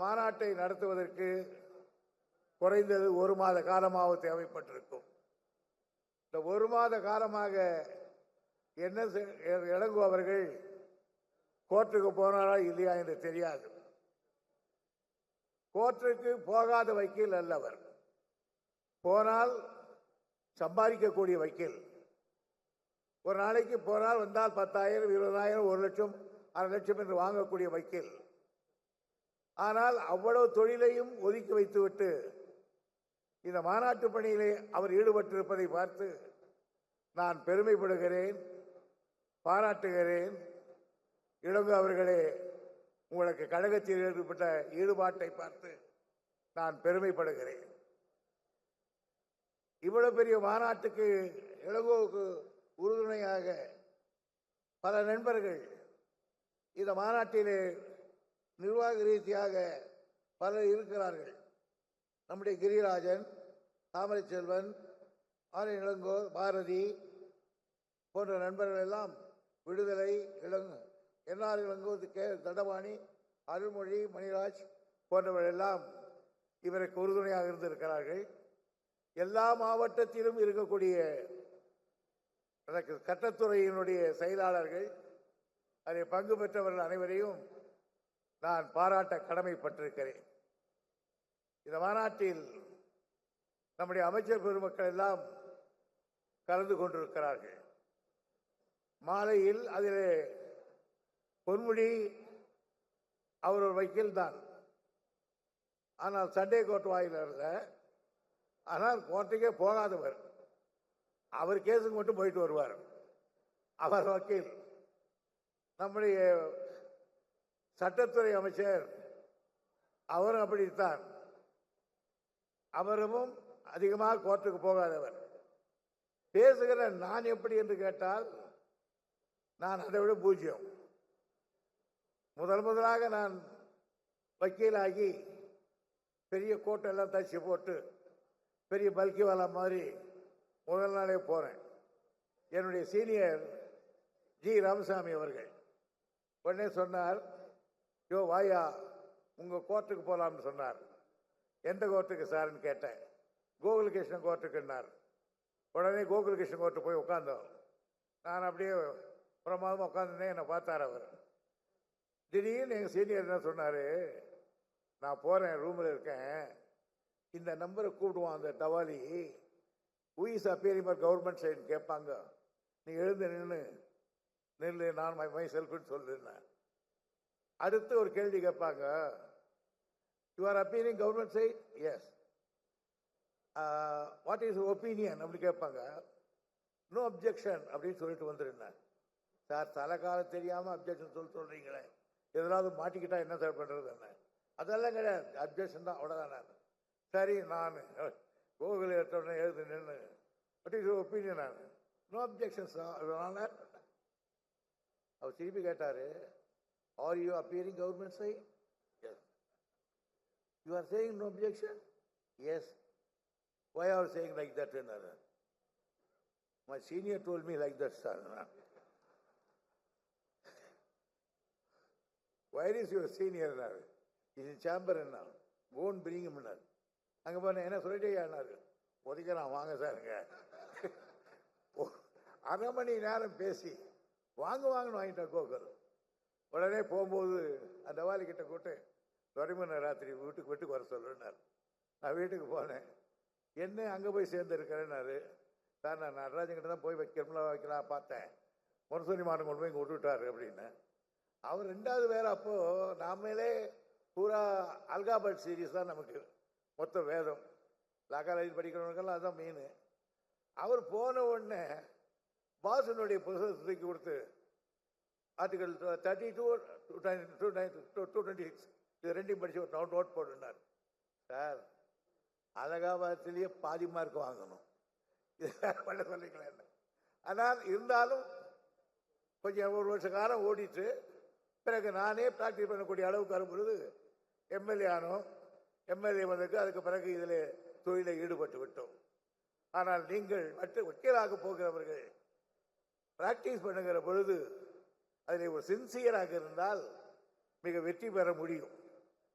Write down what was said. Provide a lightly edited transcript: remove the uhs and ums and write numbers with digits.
மாநாட்டை நடத்துவதற்கு குறைந்தது 1 மாத காலமாக தேவைப்பட்டிருக்கும். இந்த 1 மாத காலமாக என்ன இளங்கோ அவர்கள் கோர்ட்டுக்கு போனாரா இல்லையா என்று தெரியாது. கோர்ட்டுக்கு போகாத வக்கீல் அல்ல அவர். போனால் சம்பாதிக்கக்கூடிய வக்கீல். ஒரு நாளைக்கு போனால் வந்தால் 10,000, 20,000, 1 லட்சம், 1/2 லட்சம் என்று வாங்கக்கூடிய வக்கீல். ஆனால் அவ்வளவு தொழிலையும் ஒதுக்கி வைத்துவிட்டு இந்த மாநாட்டு பணியிலே அவர் ஈடுபட்டிருப்பதை பார்த்து நான் பெருமைப்படுகிறேன், பாராட்டுகிறேன். இளங்கோ அவர்களே, உங்களுக்கு கழகத்தில் ஏற்பட்ட ஈடுபாட்டை பார்த்து நான் பெருமைப்படுகிறேன். இவ்வளவு பெரிய மாநாட்டுக்கு இளங்கோவுக்கு உறுதுணையாக பல நண்பர்கள் இந்த மாநாட்டிலே நிர்வாக ரீதியாக பலர் இருக்கிறார்கள். நம்முடைய கிரிராஜன், தாமரை செல்வன், ஆர் இளங்கோ, பாரதி போன்ற நண்பர்கள் எல்லாம் விடுதலை, என்ஆர் இளங்கோ, கே தண்டபாணி, அருள்மொழி, மணிராஜ் போன்றவர்கள் எல்லாம் இவருக்கு உறுதுணையாக இருந்திருக்கிறார்கள். எல்லா மாவட்டத்திலும் இருக்கக்கூடிய சட்டத்துறையினுடைய செயலாளர்கள், அதில் பங்கு பெற்றவர்கள் அனைவரையும் நான் பாராட்ட கடமைப்பட்டிருக்கிறேன். இந்த மாநாட்டில் நம்முடைய அமைச்சர் பெருமக்கள் எல்லாம் கலந்து கொண்டிருக்கிறார்கள். மாலையில் அதில் பொன்முடி அவர் ஒரு வக்கீல் தான். ஆனால் சண்டே கோர்ட் வாயில் இருந்த, ஆனால் கோர்ட்டுக்கே போகாதவர். அவர் கேஸுக்கு மட்டும் போயிட்டு வருவார். அவர் வக்கீல். நம்முடைய சட்டத்துறை அமைச்சர் அவரும் அப்படித்தான். அவரும் அதிகமாக கோர்ட்டுக்கு போகாதவர். பேசுகிற நான் எப்படி என்று கேட்டால் நான் அதை விட பூஜ்யம். முதலாக நான் வக்கீலாகி பெரிய கோட்டெல்லாம் தச்சு போட்டு பெரிய பல்கிவாலா மாதிரி முதல் நாளே போறேன். என்னுடைய சீனியர் ஜி ராமசாமி அவர்கள் உடனே சொன்னார், யோ வாயா, உங்க கோர்ட்டுக்கு போகலாம்னு சொன்னார். எந்த கோர்ட்டுக்கு சார்ன்னு கேட்டேன். கோகுலகிருஷ்ணன் கோர்ட்டுக்குன்னார். உடனே கோகுலகிருஷ்ணன் கோர்ட்டு போய் உட்காந்தோம். நான் அப்படியே பிரமாதமாக உட்காந்துனே என்னை பார்த்தார் அவர். திடீர்னு எங்கள் சீனியர் என்ன சொன்னார், நான் போகிறேன், ரூமில் இருக்கேன், இந்த நம்பரை கூப்பிடுவான் அந்த டவாலி, உயிஸ் அப்பியரிங் ஃபார் கவர்மெண்ட் சைடுன்னு கேட்பாங்க, நீ எழுந்து நில்லு, நான் மை செல்ஃப்னு சொல்லுன்னேன். அடுத்து ஒரு கேள்வி கேட்பாங்க, you are appearing government side? Yes. What is opinion அப்படி கேட்பாங்க. நோ அப்ஜெக்ஷன் அப்படின்னு சொல்லிட்டு வந்துருந்தேன். சார், தலைக்கால தெரியாமல் அப்ஜெக்ஷன் சொல்றீங்களே, எதாவது மாட்டிக்கிட்டா என்ன சார் பண்ணுறது? என்ன அதெல்லாம் கிடையாது, அப்ஜெக்ஷன் தான், அவ்வளோதான். சரி, நான் கோகுல் எடுத்தோடனே எழுது நின்று, வாட் இஸ் ஒப்பீனியன்? நான் நோ அப்ஜெக்ஷன்ஸ். அவர் திருப்பி கேட்டார், are you appearing government side? Yes. You are saying no objection? Yes. Why are you saying like that? My senior told me like that, sir. Where is your senior now? He's in chamber now. Go and bring him now. அங்கே போன என்ன சொல்லிட்டே ஆனாரு, ஒதுக்கிறான், வாங்க சாருங்க. 1/2 மணி நேரம் பேசி வாங்கன்னு வாங்கிட்டார் கோகுல். உடனே போகும்போது அந்த வாலி கிட்ட கூட்டு துறைமுனை ராத்திரி வீட்டுக்கு வர சொல்லுன்னார். நான் வீட்டுக்கு போனேன். என்ன அங்கே போய் சேர்ந்துருக்கிறேன்னாரு. சார், நான் நடராஜன்கிட்ட தான் போய் வைக்கலாம் பார்த்தேன், முரசொலி மாடன் கொண்டு போய் இங்கே விட்டுவிட்டாரு அப்படின்னு. அவர் 2வது வேற. அப்போது நாமளே பூரா அல்காபட் சீரீஸ் தான் நமக்கு மொத்த வேதம். லாக்காலேஜ் படிக்கிறவங்களுக்கெல்லாம் அதுதான் மெயின். அவர் போன உடனே பாசனுடைய புத்தகத்தை தூக்கி கொடுத்து ஆர்டிகல் 32, 226 இது 2 படித்து ஒரு நோட் போட்டுனார். சார், அலகாபாத்திலேயே பாதி மார்க் வாங்கணும், பண்ண சொல்லிக்கலாம். ஆனால் இருந்தாலும் கொஞ்சம் 1 வருஷ காலம் ஓடிட்டு பிறகு நானே ப்ராக்டிஸ் பண்ணக்கூடிய அளவுக்கு வரும்பொழுது எம்எல்ஏ ஆனோம். எம்எல்ஏ வந்ததுக்கு அதுக்கு பிறகு இதில் தொழிலில் ஈடுபட்டு விட்டோம். ஆனால் நீங்கள் மற்ற வக்கீலாக போகிறவர்கள் பிராக்டிஸ் பண்ணுகிற பொழுது அதில் ஒரு சின்சியராக இருந்தால் மிக வெற்றி பெற முடியும்.